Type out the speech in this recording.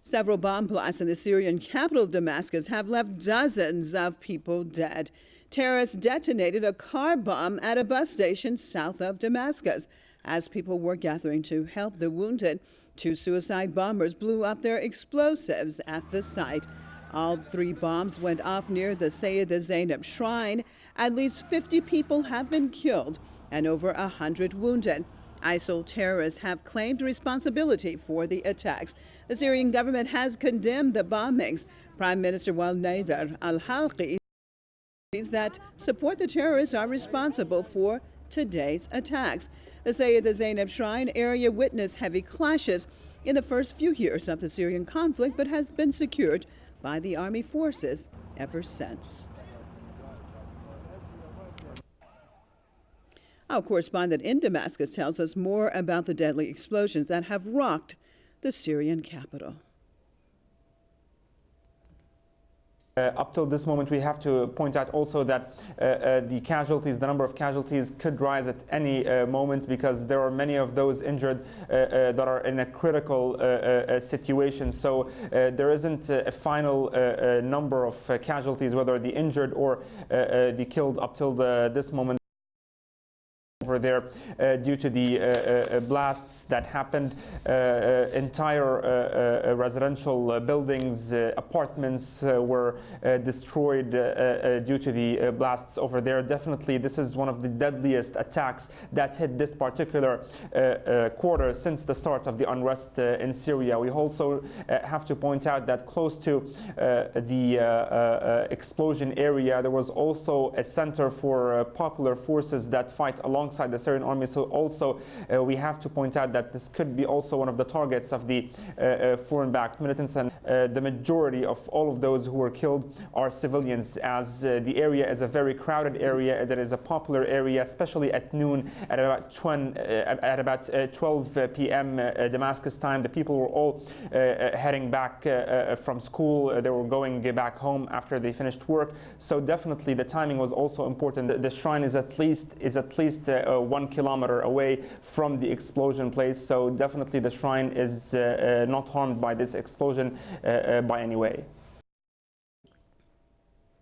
Several bomb blasts in the Syrian capital, Damascus, have left dozens of people dead. Terrorists detonated a car bomb at a bus station south of Damascus. As people were gathering to help the wounded, two suicide bombers blew up their explosives at the site. All three bombs went off near the Sayyidah Zeinab Shrine. At least 50 people have been killed and over 100 wounded. ISIL terrorists have claimed responsibility for the attacks. The Syrian government has condemned the bombings. Prime Minister Wael Nader, al-Halqi, says that support the terrorists are responsible for today's attacks. The Sayyidah Zeinab Shrine area witnessed heavy clashes in the first few years of the Syrian conflict, but has been secured by the army forces ever since. Our correspondent in Damascus tells us more about the deadly explosions that have rocked the Syrian capital. Up till this moment, we have to point out also that the number of casualties could rise at any moment, because there are many of those injured that are in a critical situation. So there isn't a final number of casualties, whether the injured or the killed, up till this moment over there due to the blasts that happened. Entire residential buildings, apartments were destroyed due to the blasts over there. Definitely, this is one of the deadliest attacks that hit this particular quarter since the start of the unrest in Syria. We also have to point out that close to the explosion area, there was also a center for popular forces that fight alongside the Syrian army. So also we have to point out that this could be also one of the targets of the foreign-backed militants, and the majority of all of those who were killed are civilians, as the area is a very crowded area, that is a popular area, especially at noon at about 12 p.m. Damascus time. The people were all heading back from school. They were going back home after they finished work. So definitely the timing was also important. The shrine is at least 1 kilometer away from the explosion place. So definitely the shrine is not harmed by this explosion by any way.